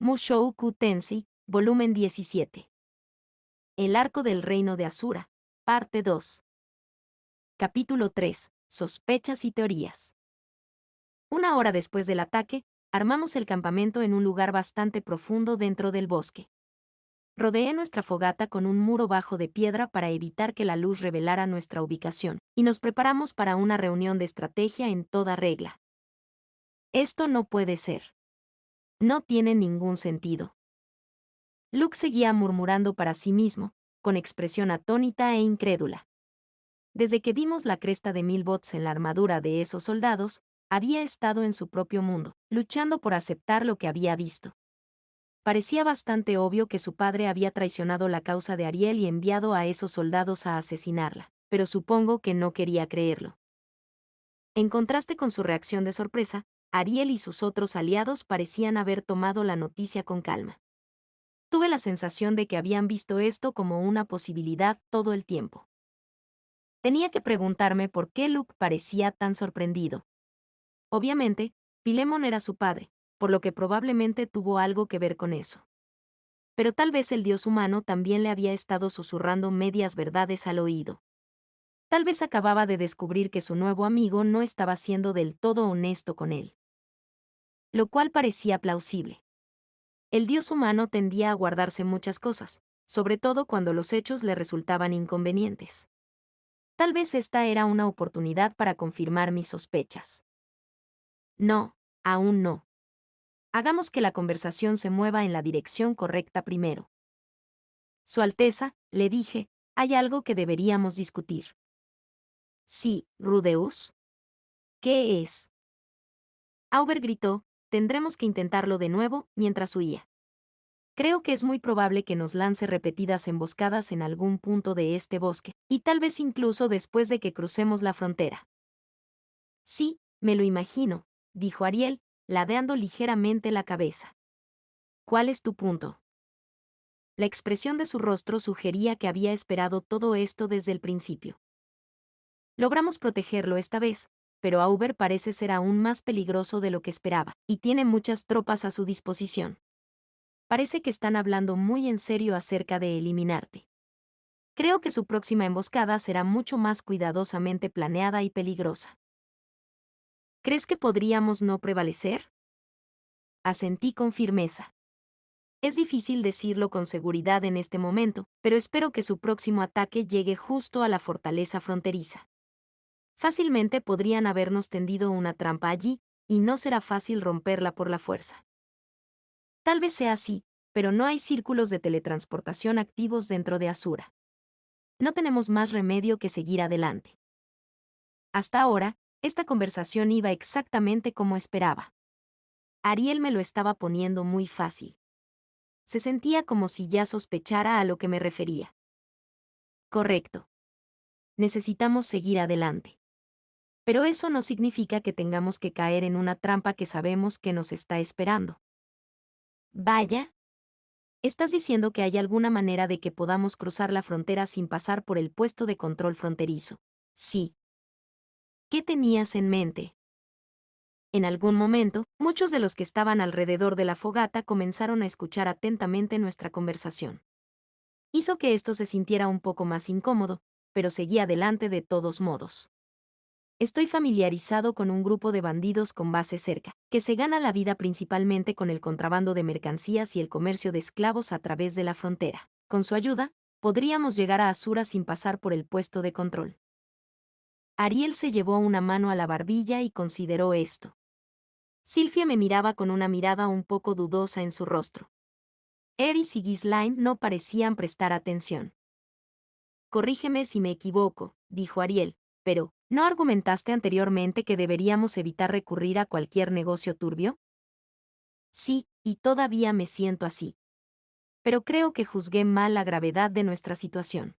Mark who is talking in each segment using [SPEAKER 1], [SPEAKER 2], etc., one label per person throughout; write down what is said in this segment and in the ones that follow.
[SPEAKER 1] Mushoku Tensei, volumen 17. El arco del reino de Asura, parte 2. Capítulo 3. Sospechas y teorías. Una hora después del ataque, armamos el campamento en un lugar bastante profundo dentro del bosque. Rodeé nuestra fogata con un muro bajo de piedra para evitar que la luz revelara nuestra ubicación, y nos preparamos para una reunión de estrategia en toda regla. Esto no puede ser. No tiene ningún sentido. Luke seguía murmurando para sí mismo, con expresión atónita e incrédula. Desde que vimos la cresta de Milbots en la armadura de esos soldados, había estado en su propio mundo, luchando por aceptar lo que había visto. Parecía bastante obvio que su padre había traicionado la causa de Ariel y enviado a esos soldados a asesinarla, pero supongo que no quería creerlo. En contraste con su reacción de sorpresa, Ariel y sus otros aliados parecían haber tomado la noticia con calma. Tuve la sensación de que habían visto esto como una posibilidad todo el tiempo. Tenía que preguntarme por qué Luke parecía tan sorprendido. Obviamente, Pilemon era su padre, por lo que probablemente tuvo algo que ver con eso. Pero tal vez el dios humano también le había estado susurrando medias verdades al oído. Tal vez acababa de descubrir que su nuevo amigo no estaba siendo del todo honesto con él. Lo cual parecía plausible. El dios humano tendía a guardarse muchas cosas, sobre todo cuando los hechos le resultaban inconvenientes. Tal vez esta era una oportunidad para confirmar mis sospechas. No, aún no. Hagamos que la conversación se mueva en la dirección correcta primero. Su Alteza, le dije, hay algo que deberíamos discutir. Sí, Rudeus. ¿Qué es? Auber gritó, tendremos que intentarlo de nuevo, mientras huía. Creo que es muy probable que nos lance repetidas emboscadas en algún punto de este bosque, y tal vez incluso después de que crucemos la frontera. Sí, me lo imagino, dijo Ariel, ladeando ligeramente la cabeza. ¿Cuál es tu punto? La expresión de su rostro sugería que había esperado todo esto desde el principio. Logramos protegerlo esta vez, pero Auber parece ser aún más peligroso de lo que esperaba, y tiene muchas tropas a su disposición. Parece que están hablando muy en serio acerca de eliminarte. Creo que su próxima emboscada será mucho más cuidadosamente planeada y peligrosa. ¿Crees que podríamos no prevalecer? Asentí con firmeza. Es difícil decirlo con seguridad en este momento, pero espero que su próximo ataque llegue justo a la fortaleza fronteriza. Fácilmente podrían habernos tendido una trampa allí, y no será fácil romperla por la fuerza. Tal vez sea así, pero no hay círculos de teletransportación activos dentro de Asura. No tenemos más remedio que seguir adelante. Hasta ahora, esta conversación iba exactamente como esperaba. Ariel me lo estaba poniendo muy fácil. Se sentía como si ya sospechara a lo que me refería. Correcto. Necesitamos seguir adelante. Pero eso no significa que tengamos que caer en una trampa que sabemos que nos está esperando. Vaya. ¿Estás diciendo que hay alguna manera de que podamos cruzar la frontera sin pasar por el puesto de control fronterizo? Sí. ¿Qué tenías en mente? En algún momento, muchos de los que estaban alrededor de la fogata comenzaron a escuchar atentamente nuestra conversación. Hizo que esto se sintiera un poco más incómodo, pero seguí adelante de todos modos. Estoy familiarizado con un grupo de bandidos con base cerca, que se gana la vida principalmente con el contrabando de mercancías y el comercio de esclavos a través de la frontera. Con su ayuda, podríamos llegar a Asura sin pasar por el puesto de control. Ariel se llevó una mano a la barbilla y consideró esto. Silfia me miraba con una mirada un poco dudosa en su rostro. Eris y Ghislaine no parecían prestar atención. Corrígeme si me equivoco, dijo Ariel, pero ¿no argumentaste anteriormente que deberíamos evitar recurrir a cualquier negocio turbio? Sí, y todavía me siento así. Pero creo que juzgué mal la gravedad de nuestra situación.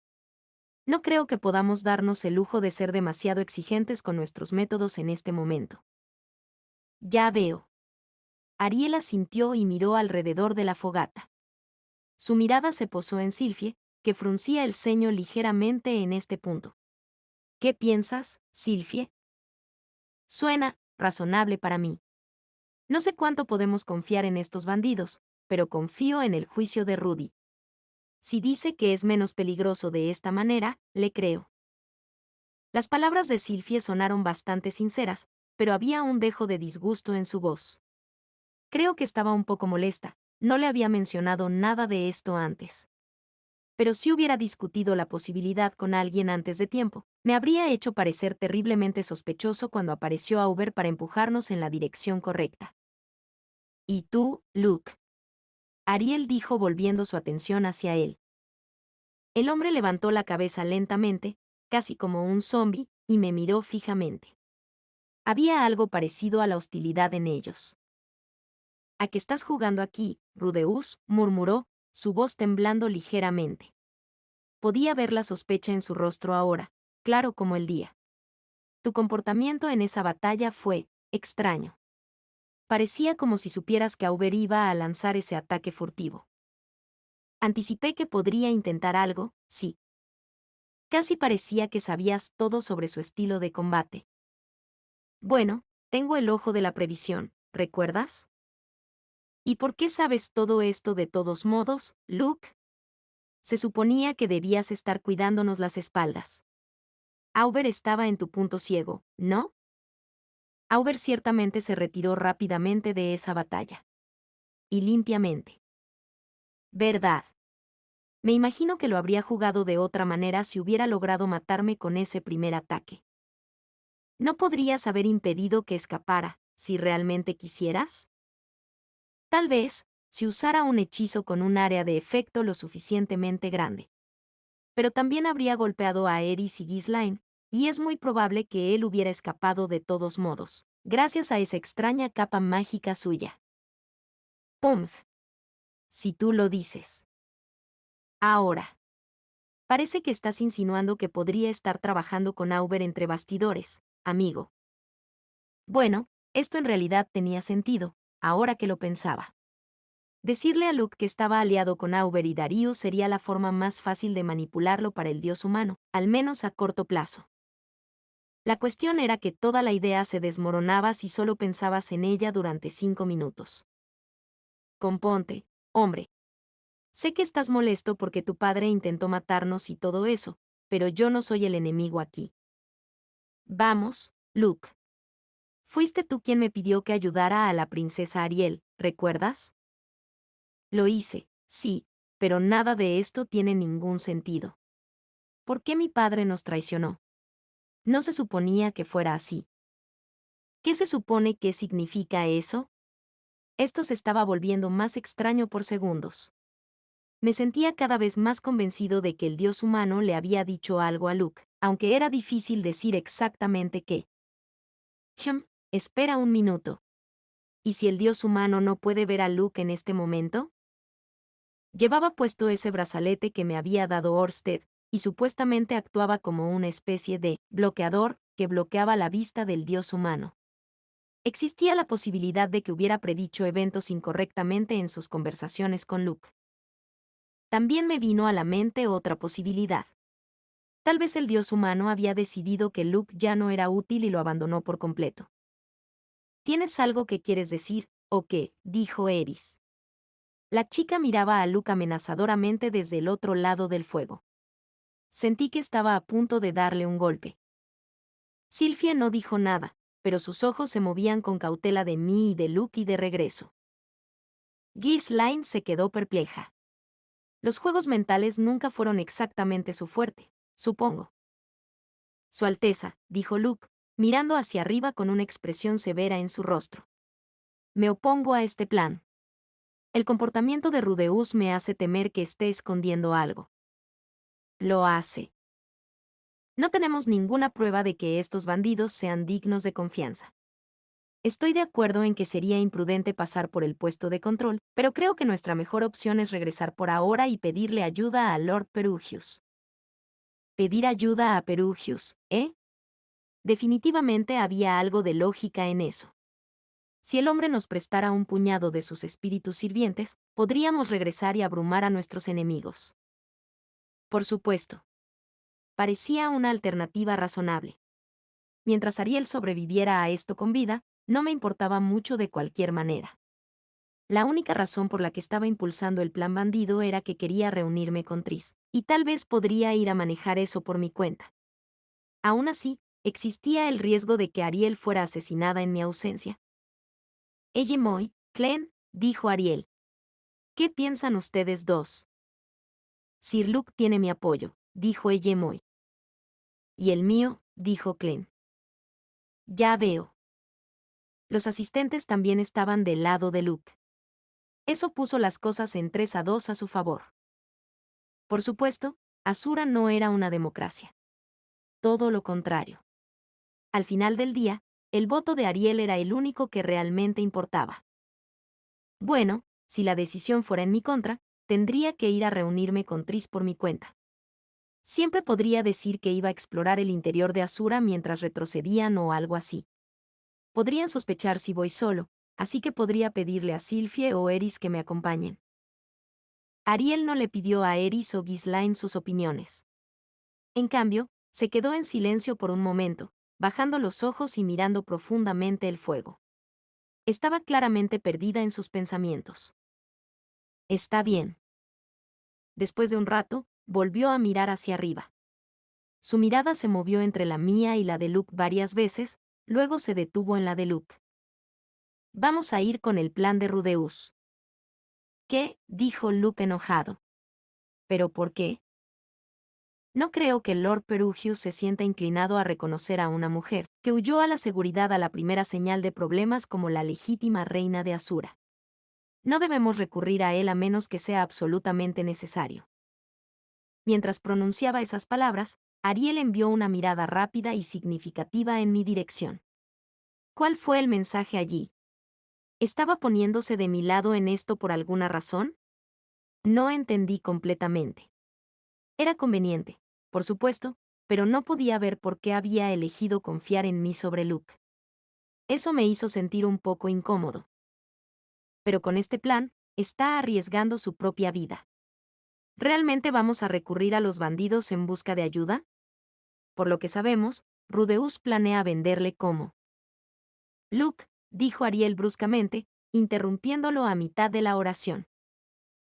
[SPEAKER 1] No creo que podamos darnos el lujo de ser demasiado exigentes con nuestros métodos en este momento. Ya veo. Ariel asintió y miró alrededor de la fogata. Su mirada se posó en Silfie, que fruncía el ceño ligeramente en este punto. ¿Qué piensas, Silfie? Suena razonable para mí. No sé cuánto podemos confiar en estos bandidos, pero confío en el juicio de Rudy. Si dice que es menos peligroso de esta manera, le creo. Las palabras de Sylvie sonaron bastante sinceras, pero había un dejo de disgusto en su voz. Creo que estaba un poco molesta, no le había mencionado nada de esto antes. Pero si hubiera discutido la posibilidad con alguien antes de tiempo, me habría hecho parecer terriblemente sospechoso cuando apareció Auber para empujarnos en la dirección correcta. ¿Y tú, Luke? Ariel dijo volviendo su atención hacia él. El hombre levantó la cabeza lentamente, casi como un zombi, y me miró fijamente. Había algo parecido a la hostilidad en ellos. ¿A qué estás jugando aquí, Rudeus?, murmuró, su voz temblando ligeramente. Podía ver la sospecha en su rostro ahora, claro como el día. Tu comportamiento en esa batalla fue extraño. Parecía como si supieras que Auber iba a lanzar ese ataque furtivo. Anticipé que podría intentar algo, sí. Casi parecía que sabías todo sobre su estilo de combate. Bueno, tengo el ojo de la previsión, ¿recuerdas? ¿Y por qué sabes todo esto de todos modos, Luke? Se suponía que debías estar cuidándonos las espaldas. Auber estaba en tu punto ciego, ¿no? Auber ciertamente se retiró rápidamente de esa batalla. Y limpiamente. ¿Verdad? Me imagino que lo habría jugado de otra manera si hubiera logrado matarme con ese primer ataque. ¿No podrías haber impedido que escapara, si realmente quisieras? Tal vez, si usara un hechizo con un área de efecto lo suficientemente grande. Pero también habría golpeado a Eris y Ghislaine, y es muy probable que él hubiera escapado de todos modos, gracias a esa extraña capa mágica suya. ¡Pumph! Si tú lo dices. Ahora. Parece que estás insinuando que podría estar trabajando con Auber entre bastidores, amigo. Bueno, esto en realidad tenía sentido, ahora que lo pensaba. Decirle a Luke que estaba aliado con Auber y Darius sería la forma más fácil de manipularlo para el dios humano, al menos a corto plazo. La cuestión era que toda la idea se desmoronaba si solo pensabas en ella durante 5 minutos. Componte, hombre. Sé que estás molesto porque tu padre intentó matarnos y todo eso, pero yo no soy el enemigo aquí. Vamos, Luke. Fuiste tú quien me pidió que ayudara a la princesa Ariel, ¿recuerdas? Lo hice, sí, pero nada de esto tiene ningún sentido. ¿Por qué mi padre nos traicionó? No se suponía que fuera así. ¿Qué se supone que significa eso? Esto se estaba volviendo más extraño por segundos. Me sentía cada vez más convencido de que el dios humano le había dicho algo a Luke, aunque era difícil decir exactamente qué. Espera un minuto. ¿Y si el dios humano no puede ver a Luke en este momento? Llevaba puesto ese brazalete que me había dado Orsted, y supuestamente actuaba como una especie de bloqueador que bloqueaba la vista del dios humano. Existía la posibilidad de que hubiera predicho eventos incorrectamente en sus conversaciones con Luke. También me vino a la mente otra posibilidad. Tal vez el dios humano había decidido que Luke ya no era útil y lo abandonó por completo. ¿Tienes algo que quieres decir, o qué?, dijo Eris. La chica miraba a Luke amenazadoramente desde el otro lado del fuego. Sentí que estaba a punto de darle un golpe. Sylvie no dijo nada, pero sus ojos se movían con cautela de mí y de Luke y de regreso. Ghislaine se quedó perpleja. Los juegos mentales nunca fueron exactamente su fuerte, supongo. Su Alteza, dijo Luke, mirando hacia arriba con una expresión severa en su rostro. Me opongo a este plan. El comportamiento de Rudeus me hace temer que esté escondiendo algo. Lo hace. No tenemos ninguna prueba de que estos bandidos sean dignos de confianza. Estoy de acuerdo en que sería imprudente pasar por el puesto de control, pero creo que nuestra mejor opción es regresar por ahora y pedirle ayuda a Lord Perugius. Pedir ayuda a Perugius, ¿eh? Definitivamente había algo de lógica en eso. Si el hombre nos prestara un puñado de sus espíritus sirvientes, podríamos regresar y abrumar a nuestros enemigos. Por supuesto. Parecía una alternativa razonable. Mientras Ariel sobreviviera a esto con vida, no me importaba mucho de cualquier manera. La única razón por la que estaba impulsando el plan bandido era que quería reunirme con Tris, y tal vez podría ir a manejar eso por mi cuenta. Aún así, existía el riesgo de que Ariel fuera asesinada en mi ausencia. Moy, Clem, dijo Ariel. ¿Qué piensan ustedes dos? Sir Luke tiene mi apoyo, dijo Moy. Y el mío, dijo Clem. Ya veo. Los asistentes también estaban del lado de Luke. Eso puso las cosas en 3-2 a su favor. Por supuesto, Azura no era una democracia. Todo lo contrario. Al final del día, el voto de Ariel era el único que realmente importaba. Bueno, si la decisión fuera en mi contra, tendría que ir a reunirme con Tris por mi cuenta. Siempre podría decir que iba a explorar el interior de Azura mientras retrocedían o algo así. Podrían sospechar si voy solo, así que podría pedirle a Sylphie o Eris que me acompañen. Ariel no le pidió a Eris o Ghislaine sus opiniones. En cambio, se quedó en silencio por un momento, bajando los ojos y mirando profundamente el fuego. Estaba claramente perdida en sus pensamientos. Está bien. Después de un rato, volvió a mirar hacia arriba. Su mirada se movió entre la mía y la de Luke varias veces, luego se detuvo en la de Luke. Vamos a ir con el plan de Rudeus. ¿Qué? Dijo Luke enojado. ¿Pero por qué? No creo que Lord Perugius se sienta inclinado a reconocer a una mujer que huyó a la seguridad a la primera señal de problemas como la legítima reina de Azura. No debemos recurrir a él a menos que sea absolutamente necesario. Mientras pronunciaba esas palabras, Ariel envió una mirada rápida y significativa en mi dirección. ¿Cuál fue el mensaje allí? ¿Estaba poniéndose de mi lado en esto por alguna razón? No entendí completamente. Era conveniente, por supuesto, pero no podía ver por qué había elegido confiar en mí sobre Luke. Eso me hizo sentir un poco incómodo. Pero con este plan, está arriesgando su propia vida. ¿Realmente vamos a recurrir a los bandidos en busca de ayuda? Por lo que sabemos, Rudeus planea venderle como. Luke, dijo Ariel bruscamente, interrumpiéndolo a mitad de la oración.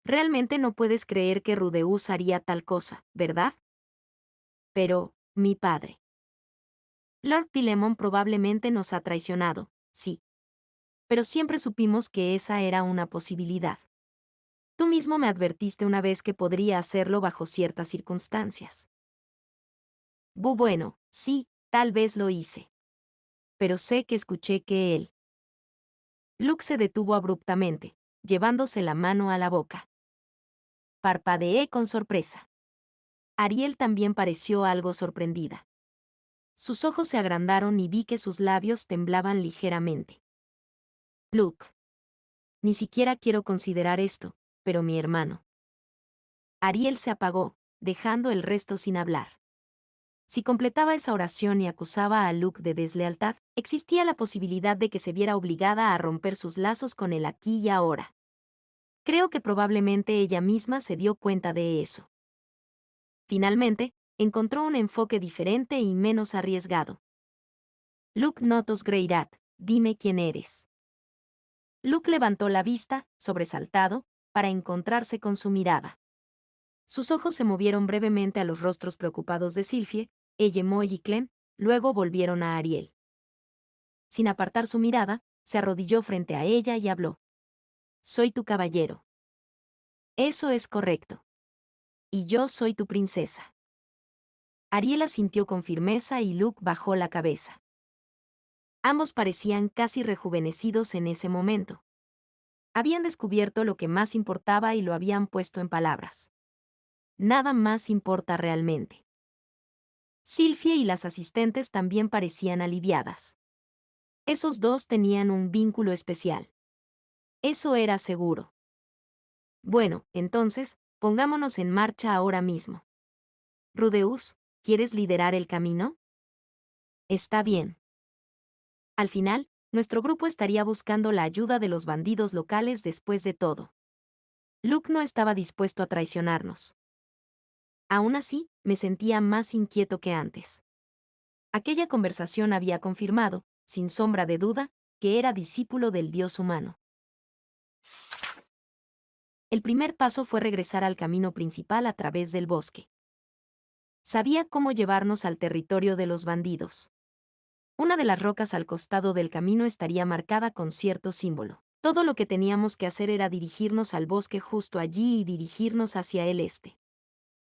[SPEAKER 1] Realmente no puedes creer que Rudeus haría tal cosa, ¿verdad? Pero, mi padre. Lord Pilemon probablemente nos ha traicionado, sí. Pero siempre supimos que esa era una posibilidad. Tú mismo me advertiste una vez que podría hacerlo bajo ciertas circunstancias. Bueno, sí, tal vez lo hice. Pero sé que escuché que él. Luke se detuvo abruptamente, llevándose la mano a la boca. Parpadeé con sorpresa. Ariel también pareció algo sorprendida. Sus ojos se agrandaron y vi que sus labios temblaban ligeramente. Luke. Ni siquiera quiero considerar esto, pero mi hermano. Ariel se apagó, dejando el resto sin hablar. Si completaba esa oración y acusaba a Luke de deslealtad, existía la posibilidad de que se viera obligada a romper sus lazos con él aquí y ahora. Creo que probablemente ella misma se dio cuenta de eso. Finalmente, encontró un enfoque diferente y menos arriesgado. Luke Notos Greirat, dime quién eres. Luke levantó la vista, sobresaltado, para encontrarse con su mirada. Sus ojos se movieron brevemente a los rostros preocupados de Sylphie, Moy y Clem, luego volvieron a Ariel. Sin apartar su mirada, se arrodilló frente a ella y habló. Soy tu caballero. Eso es correcto. Y yo soy tu princesa. Ariel asintió con firmeza y Luke bajó la cabeza. Ambos parecían casi rejuvenecidos en ese momento. Habían descubierto lo que más importaba y lo habían puesto en palabras. Nada más importa realmente. Sylphie y las asistentes también parecían aliviadas. Esos dos tenían un vínculo especial. Eso era seguro. Bueno, entonces, pongámonos en marcha ahora mismo. Rudeus, ¿quieres liderar el camino? Está bien. Al final, nuestro grupo estaría buscando la ayuda de los bandidos locales después de todo. Luke no estaba dispuesto a traicionarnos. Aún así, me sentía más inquieto que antes. Aquella conversación había confirmado, sin sombra de duda, que era discípulo del dios humano. El primer paso fue regresar al camino principal a través del bosque. Sabía cómo llevarnos al territorio de los bandidos. Una de las rocas al costado del camino estaría marcada con cierto símbolo. Todo lo que teníamos que hacer era dirigirnos al bosque justo allí y dirigirnos hacia el este.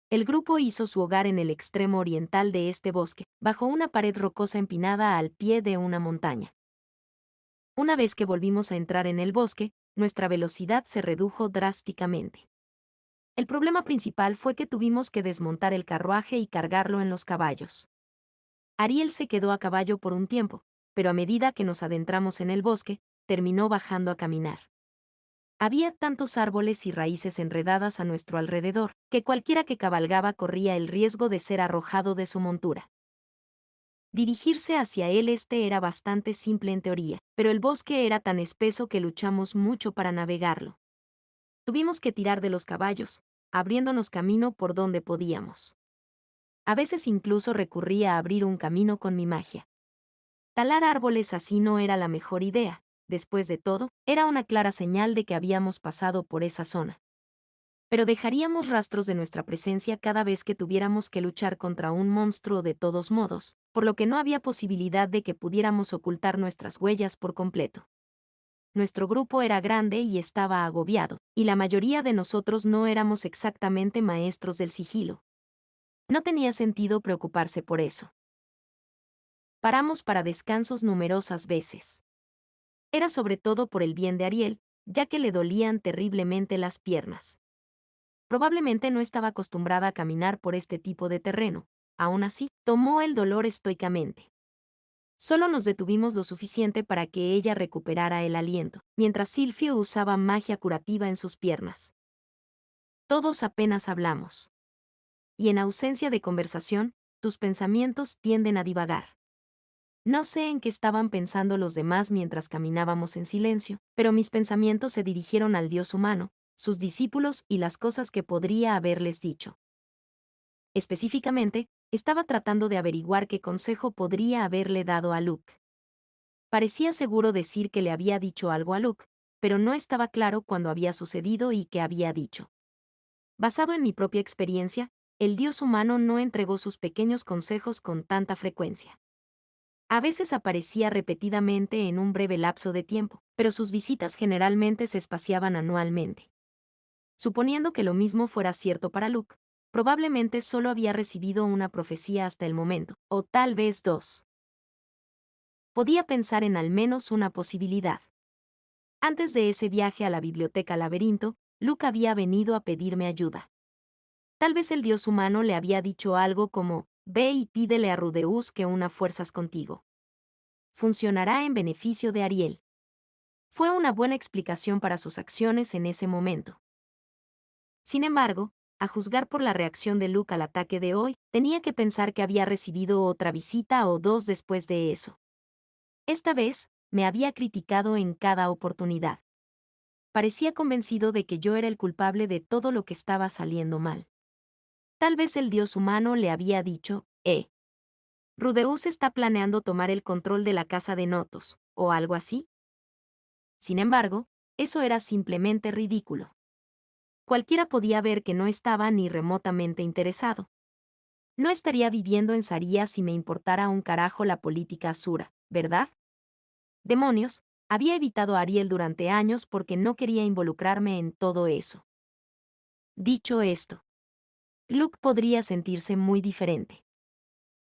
[SPEAKER 1] El grupo hizo su hogar en el extremo oriental de este bosque, bajo una pared rocosa empinada al pie de una montaña. Una vez que volvimos a entrar en el bosque, nuestra velocidad se redujo drásticamente. El problema principal fue que tuvimos que desmontar el carruaje y cargarlo en los caballos. Ariel se quedó a caballo por un tiempo, pero a medida que nos adentramos en el bosque, terminó bajando a caminar. Había tantos árboles y raíces enredadas a nuestro alrededor, que cualquiera que cabalgaba corría el riesgo de ser arrojado de su montura. Dirigirse hacia el este era bastante simple en teoría, pero el bosque era tan espeso que luchamos mucho para navegarlo. Tuvimos que tirar de los caballos, abriéndonos camino por donde podíamos. A veces incluso recurría a abrir un camino con mi magia. Talar árboles así no era la mejor idea. Después de todo, era una clara señal de que habíamos pasado por esa zona. Pero dejaríamos rastros de nuestra presencia cada vez que tuviéramos que luchar contra un monstruo de todos modos, por lo que no había posibilidad de que pudiéramos ocultar nuestras huellas por completo. Nuestro grupo era grande y estaba agobiado, y la mayoría de nosotros no éramos exactamente maestros del sigilo. No tenía sentido preocuparse por eso. Paramos para descansos numerosas veces. Era sobre todo por el bien de Ariel, ya que le dolían terriblemente las piernas. Probablemente no estaba acostumbrada a caminar por este tipo de terreno. Aún así, tomó el dolor estoicamente. Solo nos detuvimos lo suficiente para que ella recuperara el aliento, mientras Silfio usaba magia curativa en sus piernas. Todos apenas hablamos. Y en ausencia de conversación, tus pensamientos tienden a divagar. No sé en qué estaban pensando los demás mientras caminábamos en silencio, pero mis pensamientos se dirigieron al dios humano, sus discípulos y las cosas que podría haberles dicho. Específicamente, estaba tratando de averiguar qué consejo podría haberle dado a Luke. Parecía seguro decir que le había dicho algo a Luke, pero no estaba claro cuándo había sucedido y qué había dicho. Basado en mi propia experiencia, el dios humano no entregó sus pequeños consejos con tanta frecuencia. A veces aparecía repetidamente en un breve lapso de tiempo, pero sus visitas generalmente se espaciaban anualmente. Suponiendo que lo mismo fuera cierto para Luke, probablemente solo había recibido una profecía hasta el momento, o tal vez dos. Podía pensar en al menos una posibilidad. Antes de ese viaje a la biblioteca laberinto, Luke había venido a pedirme ayuda. Tal vez el dios humano le había dicho algo como, ve y pídele a Rudeus que una fuerzas contigo. Funcionará en beneficio de Ariel. Fue una buena explicación para sus acciones en ese momento. Sin embargo, a juzgar por la reacción de Luke al ataque de hoy, tenía que pensar que había recibido otra visita o dos después de eso. Esta vez, me había criticado en cada oportunidad. Parecía convencido de que yo era el culpable de todo lo que estaba saliendo mal. Tal vez el dios humano le había dicho, Rudeus está planeando tomar el control de la casa de Notos, o algo así. Sin embargo, eso era simplemente ridículo. Cualquiera podía ver que no estaba ni remotamente interesado. No estaría viviendo en Saria si me importara un carajo la política asura, ¿verdad? Demonios, había evitado a Ariel durante años porque no quería involucrarme en todo eso. Dicho esto, Luke podría sentirse muy diferente.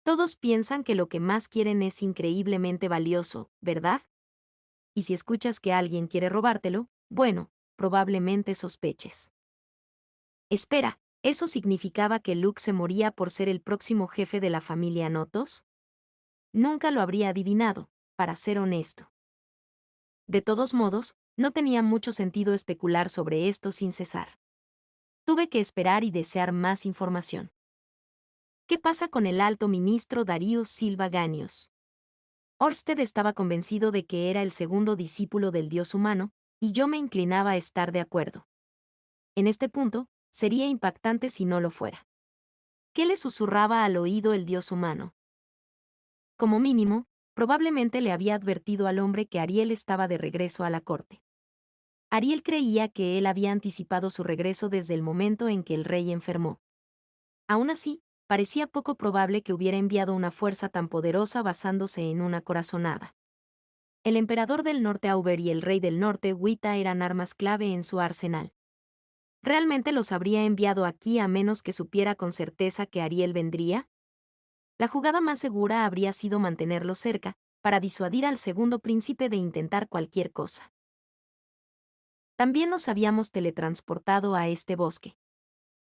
[SPEAKER 1] Todos piensan que lo que más quieren es increíblemente valioso, ¿verdad? Y si escuchas que alguien quiere robártelo, bueno, probablemente sospeches. Espera, ¿eso significaba que Luke se moría por ser el próximo jefe de la familia Notos? Nunca lo habría adivinado, para ser honesto. De todos modos, no tenía mucho sentido especular sobre esto sin cesar. Tuve que esperar y desear más información. ¿Qué pasa con el alto ministro Darius Silva Ganios? Orsted estaba convencido de que era el segundo discípulo del dios humano, y yo me inclinaba a estar de acuerdo. En este punto, sería impactante si no lo fuera. ¿Qué le susurraba al oído el dios humano? Como mínimo, probablemente le había advertido al hombre que Ariel estaba de regreso a la corte. Ariel creía que él había anticipado su regreso desde el momento en que el rey enfermó. Aún así, parecía poco probable que hubiera enviado una fuerza tan poderosa basándose en una corazonada. El emperador del norte Auber y el rey del norte Wita eran armas clave en su arsenal. ¿Realmente los habría enviado aquí a menos que supiera con certeza que Ariel vendría? La jugada más segura habría sido mantenerlo cerca, para disuadir al segundo príncipe de intentar cualquier cosa. También nos habíamos teletransportado a este bosque.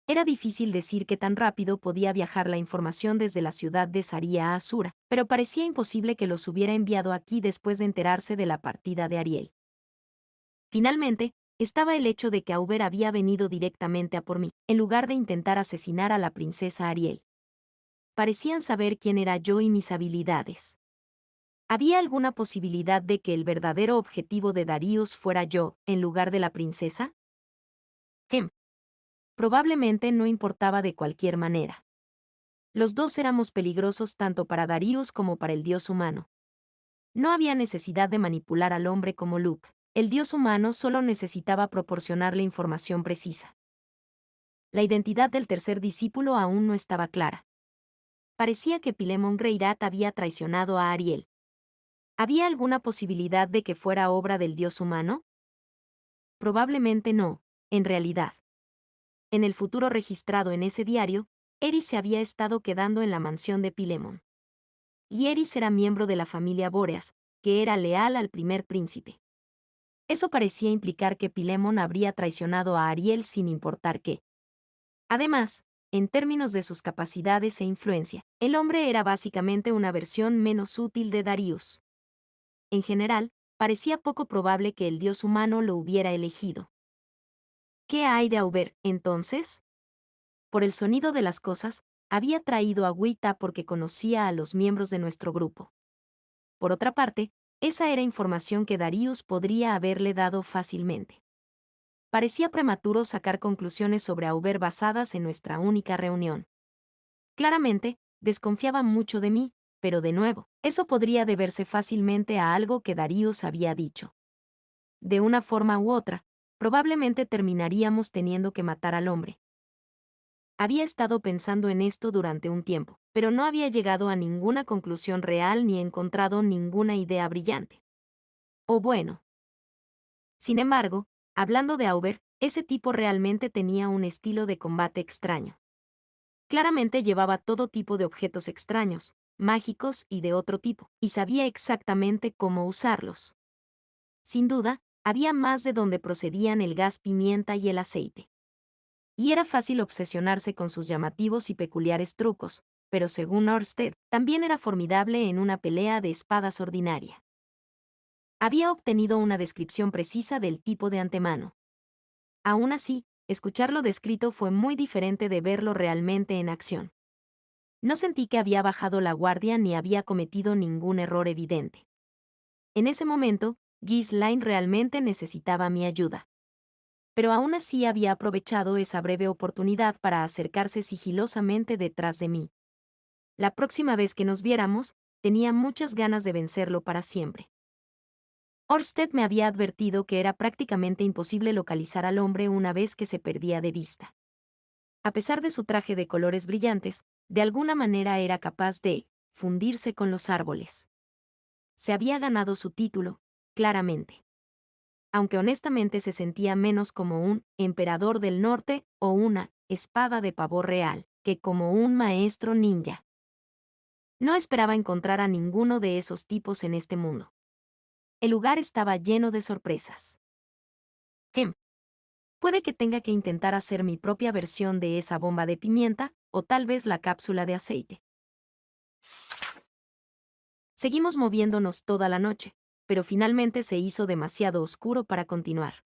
[SPEAKER 1] Era difícil decir qué tan rápido podía viajar la información desde la ciudad de Saria a Asura, pero parecía imposible que los hubiera enviado aquí después de enterarse de la partida de Ariel. Finalmente, estaba el hecho de que Auber había venido directamente a por mí, en lugar de intentar asesinar a la princesa Ariel. Parecían saber quién era yo y mis habilidades. ¿Había alguna posibilidad de que el verdadero objetivo de Darius fuera yo, en lugar de la princesa? Probablemente no importaba de cualquier manera. Los dos éramos peligrosos tanto para Darius como para el dios humano. No había necesidad de manipular al hombre como Luke. El dios humano solo necesitaba proporcionarle información precisa. La identidad del tercer discípulo aún no estaba clara. Parecía que Pilemon Greirat había traicionado a Ariel. ¿Había alguna posibilidad de que fuera obra del dios humano? Probablemente no, en realidad. En el futuro registrado en ese diario, Eris se había estado quedando en la mansión de Pilemon. Y Eris era miembro de la familia Bóreas, que era leal al primer príncipe. Eso parecía implicar que Pilemon habría traicionado a Ariel sin importar qué. Además, en términos de sus capacidades e influencia, el hombre era básicamente una versión menos útil de Darius. En general, parecía poco probable que el dios humano lo hubiera elegido. ¿Qué hay de Auber, entonces? Por el sonido de las cosas, había traído a Wita porque conocía a los miembros de nuestro grupo. Por otra parte, esa era información que Darius podría haberle dado fácilmente. Parecía prematuro sacar conclusiones sobre Auber basadas en nuestra única reunión. Claramente, desconfiaba mucho de mí, pero de nuevo, eso podría deberse fácilmente a algo que Darius había dicho. De una forma u otra, probablemente terminaríamos teniendo que matar al hombre. Había estado pensando en esto durante un tiempo, pero no había llegado a ninguna conclusión real ni encontrado ninguna idea brillante. O bueno. Sin embargo, hablando de Auber, ese tipo realmente tenía un estilo de combate extraño. Claramente llevaba todo tipo de objetos extraños, mágicos y de otro tipo, y sabía exactamente cómo usarlos. Sin duda, había más de donde procedían el gas pimienta y el aceite. Y era fácil obsesionarse con sus llamativos y peculiares trucos, pero según Ørsted, también era formidable en una pelea de espadas ordinaria. Había obtenido una descripción precisa del tipo de antemano. Aún así, escucharlo descrito fue muy diferente de verlo realmente en acción. No sentí que había bajado la guardia ni había cometido ningún error evidente. En ese momento, Ghislaine realmente necesitaba mi ayuda. Pero aún así había aprovechado esa breve oportunidad para acercarse sigilosamente detrás de mí. La próxima vez que nos viéramos, tenía muchas ganas de vencerlo para siempre. Ørsted me había advertido que era prácticamente imposible localizar al hombre una vez que se perdía de vista. A pesar de su traje de colores brillantes, de alguna manera era capaz de fundirse con los árboles. Se había ganado su título, claramente. Aunque honestamente se sentía menos como un emperador del norte o una espada de pavor real, que como un maestro ninja. No esperaba encontrar a ninguno de esos tipos en este mundo. El lugar estaba lleno de sorpresas. Puede que tenga que intentar hacer mi propia versión de esa bomba de pimienta, o tal vez la cápsula de aceite. Seguimos moviéndonos toda la noche, pero finalmente se hizo demasiado oscuro para continuar.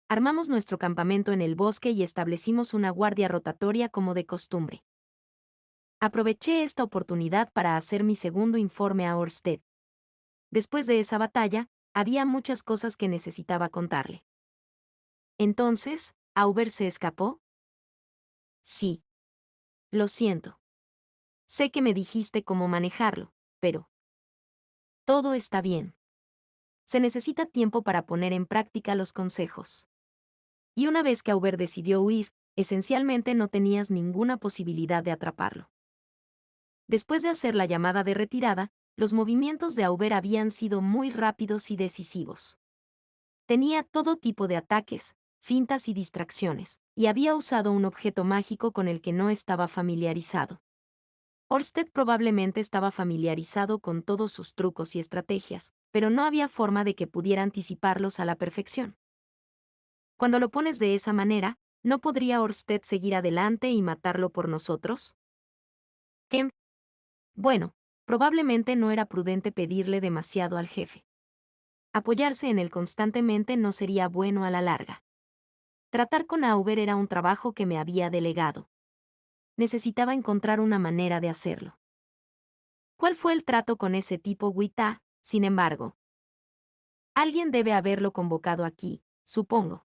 [SPEAKER 1] Armamos nuestro campamento en el bosque y establecimos una guardia rotatoria como de costumbre. Aproveché esta oportunidad para hacer mi segundo informe a Ørsted. Después de esa batalla, había muchas cosas que necesitaba contarle. Entonces, ¿Auber se escapó? Sí. Lo siento. Sé que me dijiste cómo manejarlo, pero todo está bien. se necesita tiempo para poner en práctica los consejos. Y una vez que Auber decidió huir, esencialmente no tenías ninguna posibilidad de atraparlo. Después de hacer la llamada de retirada, los movimientos de Auber habían sido muy rápidos y decisivos. Tenía todo tipo de ataques, fintas y distracciones, y había usado un objeto mágico con el que no estaba familiarizado. Orsted probablemente estaba familiarizado con todos sus trucos y estrategias, pero no había forma de que pudiera anticiparlos a la perfección. Cuando lo pones de esa manera, ¿no podría Orsted seguir adelante y matarlo por nosotros? ¿Qué? Bueno, probablemente no era prudente pedirle demasiado al jefe. Apoyarse en él constantemente no sería bueno a la larga. Tratar con Auber era un trabajo que me había delegado. Necesitaba encontrar una manera de hacerlo. ¿Cuál fue el trato con ese tipo Wita, sin embargo? Alguien debe haberlo convocado aquí, supongo.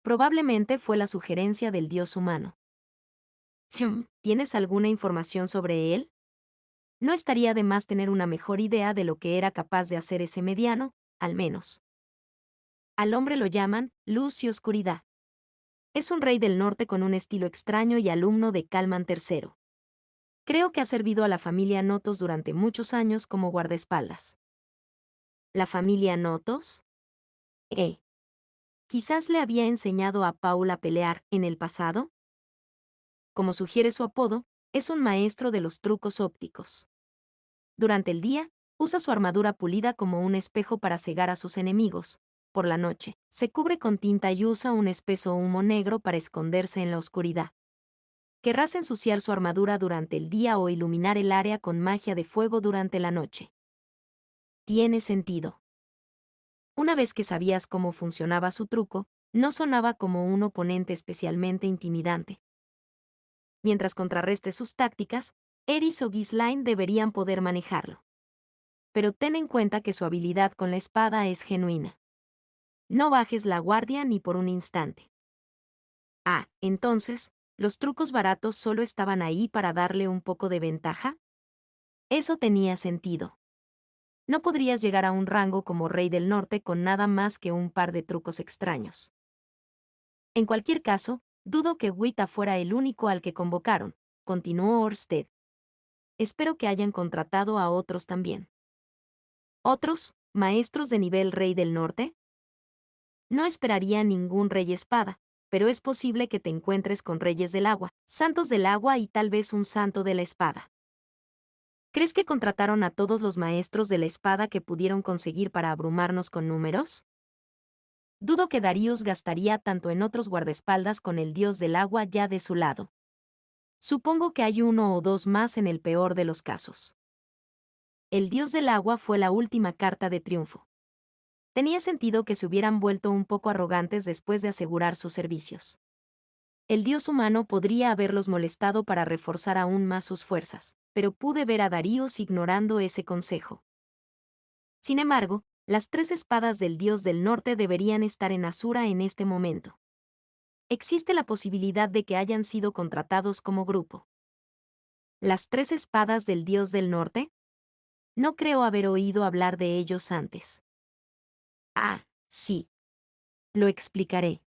[SPEAKER 1] Probablemente fue la sugerencia del dios humano. ¿Tienes alguna información sobre él? No estaría de más tener una mejor idea de lo que era capaz de hacer ese mediano, al menos. Al hombre lo llaman luz y oscuridad. Es un rey del norte con un estilo extraño y alumno de Calman III. Creo que ha servido a la familia Notos durante muchos años como guardaespaldas. ¿La familia Notos? Quizás le había enseñado a Paul a pelear en el pasado. Como sugiere su apodo, es un maestro de los trucos ópticos. Durante el día, usa su armadura pulida como un espejo para cegar a sus enemigos. Por la noche, se cubre con tinta y usa un espeso humo negro para esconderse en la oscuridad. Querrás ensuciar su armadura durante el día o iluminar el área con magia de fuego durante la noche. Tiene sentido. Una vez que sabías cómo funcionaba su truco, no sonaba como un oponente especialmente intimidante. Mientras contrarrestes sus tácticas, Eris o Ghislaine deberían poder manejarlo. Pero ten en cuenta que su habilidad con la espada es genuina. No bajes la guardia ni por un instante. Entonces, ¿los trucos baratos solo estaban ahí para darle un poco de ventaja? Eso tenía sentido. No podrías llegar a un rango como Rey del Norte con nada más que un par de trucos extraños. En cualquier caso, dudo que Wita fuera el único al que convocaron, continuó Orsted. Espero que hayan contratado a otros también. ¿Otros, maestros de nivel Rey del Norte? No esperaría ningún Rey Espada, pero es posible que te encuentres con Reyes del Agua, Santos del Agua y tal vez un Santo de la Espada. ¿Crees que contrataron a todos los maestros de la espada que pudieron conseguir para abrumarnos con números? Dudo que Darius gastaría tanto en otros guardaespaldas con el dios del agua ya de su lado. Supongo que hay uno o dos más en el peor de los casos. El dios del agua fue la última carta de triunfo. Tenía sentido que se hubieran vuelto un poco arrogantes después de asegurar sus servicios. El dios humano podría haberlos molestado para reforzar aún más sus fuerzas, pero pude ver a Darius ignorando ese consejo. Sin embargo, las tres espadas del dios del norte deberían estar en Asura en este momento. Existe la posibilidad de que hayan sido contratados como grupo. ¿Las tres espadas del dios del norte? No creo haber oído hablar de ellos antes. Sí. Lo explicaré.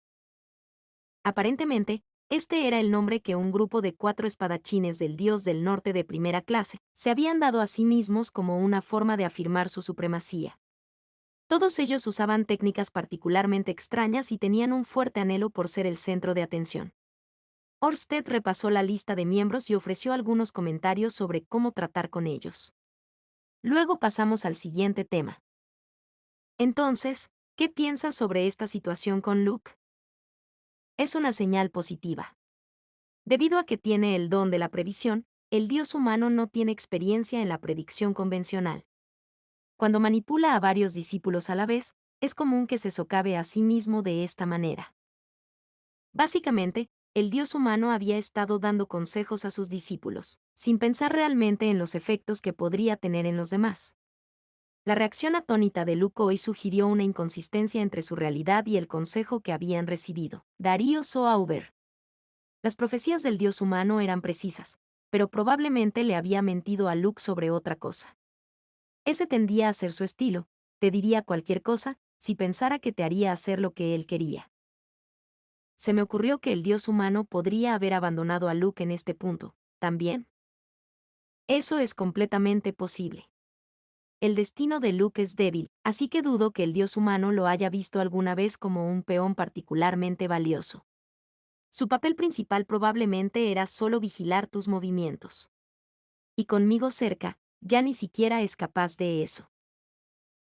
[SPEAKER 1] Aparentemente, este era el nombre que un grupo de 4 espadachines del dios del norte de primera clase se habían dado a sí mismos como una forma de afirmar su supremacía. Todos ellos usaban técnicas particularmente extrañas y tenían un fuerte anhelo por ser el centro de atención. Orsted repasó la lista de miembros y ofreció algunos comentarios sobre cómo tratar con ellos. Luego pasamos al siguiente tema. Entonces, ¿qué piensas sobre esta situación con Luke? Es una señal positiva. Debido a que tiene el don de la previsión, el dios humano no tiene experiencia en la predicción convencional. Cuando manipula a varios discípulos a la vez, es común que se socave a sí mismo de esta manera. Básicamente, el dios humano había estado dando consejos a sus discípulos, sin pensar realmente en los efectos que podría tener en los demás. La reacción atónita de Luke hoy sugirió una inconsistencia entre su realidad y el consejo que habían recibido. Daríos o Auber. Las profecías del dios humano eran precisas, pero probablemente le había mentido a Luke sobre otra cosa. Ese tendía a ser su estilo, te diría cualquier cosa, si pensara que te haría hacer lo que él quería. Se me ocurrió que el dios humano podría haber abandonado a Luke en este punto, ¿también? Eso es completamente posible. El destino de Luke es débil, así que dudo que el dios humano lo haya visto alguna vez como un peón particularmente valioso. Su papel principal probablemente era solo vigilar tus movimientos. Y conmigo cerca, ya ni siquiera es capaz de eso.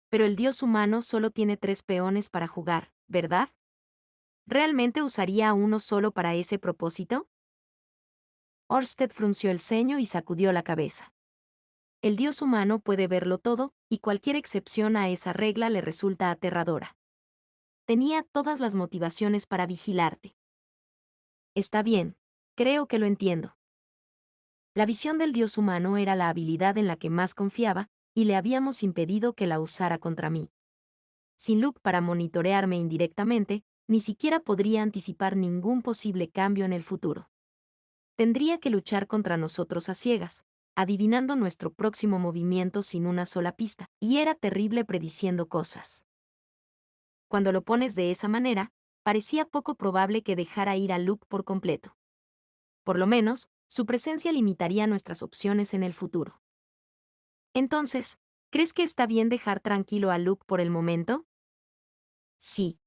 [SPEAKER 1] Pero el dios humano solo tiene 3 peones para jugar, ¿verdad? ¿Realmente usaría uno solo para ese propósito? Orsted frunció el ceño y sacudió la cabeza. El dios humano puede verlo todo, y cualquier excepción a esa regla le resulta aterradora. Tenía todas las motivaciones para vigilarte. Está bien, creo que lo entiendo. La visión del dios humano era la habilidad en la que más confiaba, y le habíamos impedido que la usara contra mí. Sin Luke para monitorearme indirectamente, ni siquiera podría anticipar ningún posible cambio en el futuro. Tendría que luchar contra nosotros a ciegas, adivinando nuestro próximo movimiento sin una sola pista, y era terrible prediciendo cosas. Cuando lo pones de esa manera, parecía poco probable que dejara ir a Luke por completo. Por lo menos, su presencia limitaría nuestras opciones en el futuro. Entonces, ¿crees que está bien dejar tranquilo a Luke por el momento? Sí.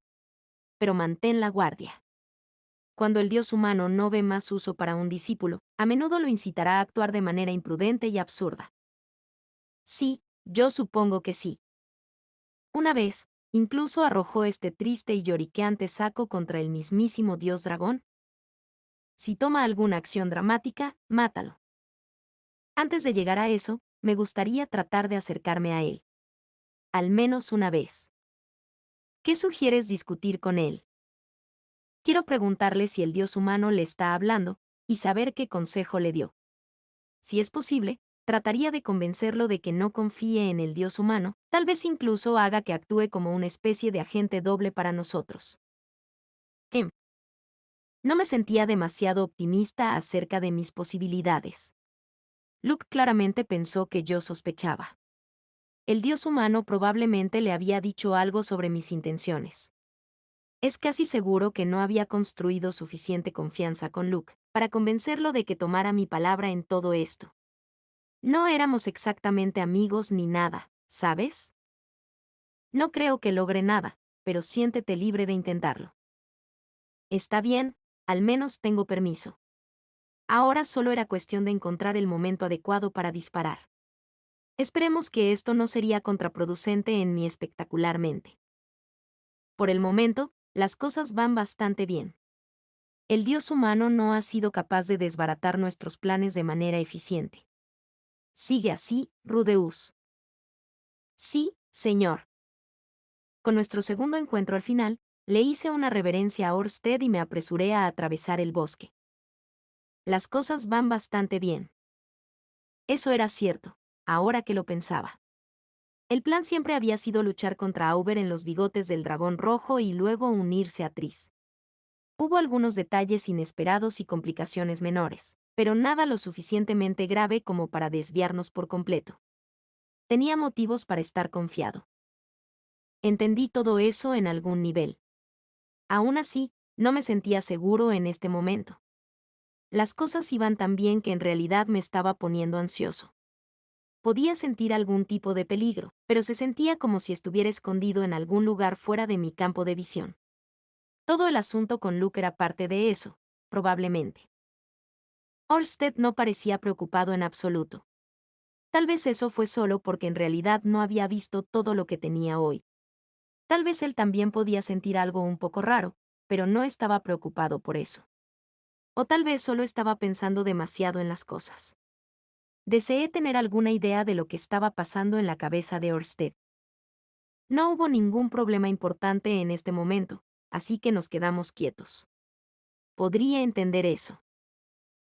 [SPEAKER 1] Pero mantén la guardia. Cuando el dios humano no ve más uso para un discípulo, a menudo lo incitará a actuar de manera imprudente y absurda. Sí, yo supongo que sí. Una vez, incluso arrojó este triste y lloriqueante saco contra el mismísimo dios dragón. Si toma alguna acción dramática, mátalo. Antes de llegar a eso, me gustaría tratar de acercarme a él. Al menos una vez. ¿Qué sugieres discutir con él? Quiero preguntarle si el dios humano le está hablando, y saber qué consejo le dio. Si es posible, trataría de convencerlo de que no confíe en el dios humano, tal vez incluso haga que actúe como una especie de agente doble para nosotros. Em. No me sentía demasiado optimista acerca de mis posibilidades. Luke claramente pensó que yo sospechaba. El dios humano probablemente le había dicho algo sobre mis intenciones. Es casi seguro que no había construido suficiente confianza con Luke para convencerlo de que tomara mi palabra en todo esto. No éramos exactamente amigos ni nada, ¿sabes? No creo que logre nada, pero siéntete libre de intentarlo. Está bien, al menos tengo permiso. Ahora solo era cuestión de encontrar el momento adecuado para disparar. Esperemos que esto no sería contraproducente en mi espectacularmente. Por el momento, las cosas van bastante bien. El dios humano no ha sido capaz de desbaratar nuestros planes de manera eficiente. Sigue así, Rudeus. Sí, señor. Con nuestro segundo encuentro al final, le hice una reverencia a Orsted y me apresuré a atravesar el bosque. Las cosas van bastante bien. Eso era cierto, ahora que lo pensaba. El plan siempre había sido luchar contra Auber en los bigotes del dragón rojo y luego unirse a Triss. Hubo algunos detalles inesperados y complicaciones menores, pero nada lo suficientemente grave como para desviarnos por completo. Tenía motivos para estar confiado. Entendí todo eso en algún nivel. Aún así, no me sentía seguro en este momento. Las cosas iban tan bien que en realidad me estaba poniendo ansioso. Podía sentir algún tipo de peligro, pero se sentía como si estuviera escondido en algún lugar fuera de mi campo de visión. Todo el asunto con Luke era parte de eso, probablemente. Orsted no parecía preocupado en absoluto. Tal vez eso fue solo porque en realidad no había visto todo lo que tenía hoy. Tal vez él también podía sentir algo un poco raro, pero no estaba preocupado por eso. O tal vez solo estaba pensando demasiado en las cosas. Deseé tener alguna idea de lo que estaba pasando en la cabeza de Orsted. No hubo ningún problema importante en este momento, así que nos quedamos quietos. Podría entender eso.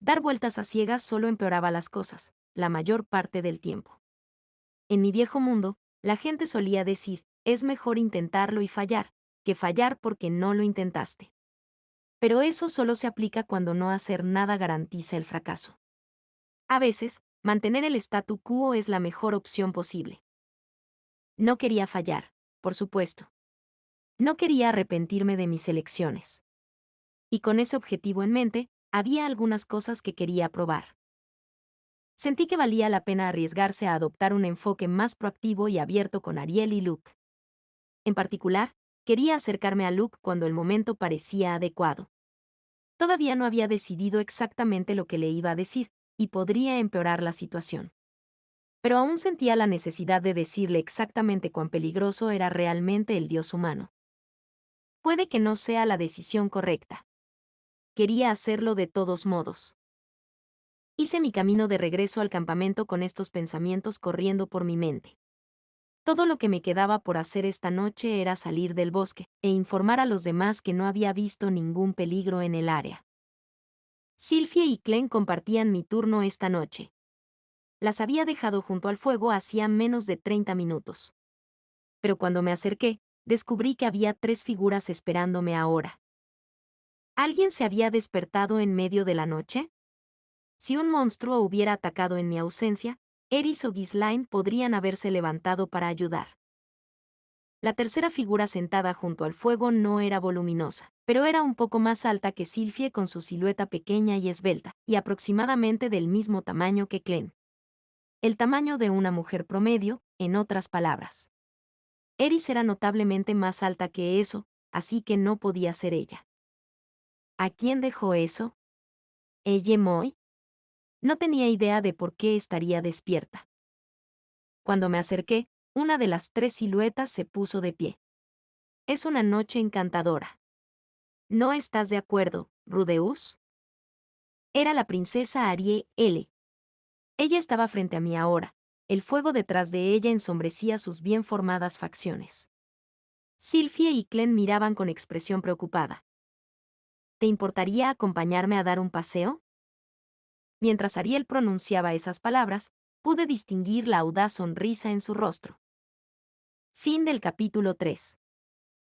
[SPEAKER 1] Dar vueltas a ciegas solo empeoraba las cosas, la mayor parte del tiempo. En mi viejo mundo, la gente solía decir, es mejor intentarlo y fallar, que fallar porque no lo intentaste. Pero eso solo se aplica cuando no hacer nada garantiza el fracaso. A veces, mantener el statu quo es la mejor opción posible. No quería fallar, por supuesto. No quería arrepentirme de mis elecciones. Y con ese objetivo en mente, había algunas cosas que quería probar. Sentí que valía la pena arriesgarse a adoptar un enfoque más proactivo y abierto con Ariel y Luke. En particular, quería acercarme a Luke cuando el momento parecía adecuado. Todavía no había decidido exactamente lo que le iba a decir, y podría empeorar la situación. Pero aún sentía la necesidad de decirle exactamente cuán peligroso era realmente el dios humano. Puede que no sea la decisión correcta. Quería hacerlo de todos modos. Hice mi camino de regreso al campamento con estos pensamientos corriendo por mi mente. Todo lo que me quedaba por hacer esta noche era salir del bosque e informar a los demás que no había visto ningún peligro en el área. Sylvie y Glenn compartían mi turno esta noche. Las había dejado junto al fuego hacía menos de 30 minutos. Pero cuando me acerqué, descubrí que había 3 figuras esperándome ahora. ¿Alguien se había despertado en medio de la noche? Si un monstruo hubiera atacado en mi ausencia, Eris o Ghislaine podrían haberse levantado para ayudar. La tercera figura sentada junto al fuego no era voluminosa, pero era un poco más alta que Sylvie con su silueta pequeña y esbelta, y aproximadamente del mismo tamaño que Glenn. El tamaño de una mujer promedio, en otras palabras. Eris era notablemente más alta que eso, así que no podía ser ella. ¿A quién dejó eso? ¿Ella Moy? No tenía idea de por qué estaría despierta. Cuando me acerqué, una de las 3 siluetas se puso de pie. Es una noche encantadora. ¿No estás de acuerdo, Rudeus? Era la princesa Ariel L. Ella estaba frente a mí ahora. El fuego detrás de ella ensombrecía sus bien formadas facciones. Sylvie y Glenn miraban con expresión preocupada. ¿Te importaría acompañarme a dar un paseo? Mientras Ariel pronunciaba esas palabras, pude distinguir la audaz sonrisa en su rostro. Fin del capítulo 3.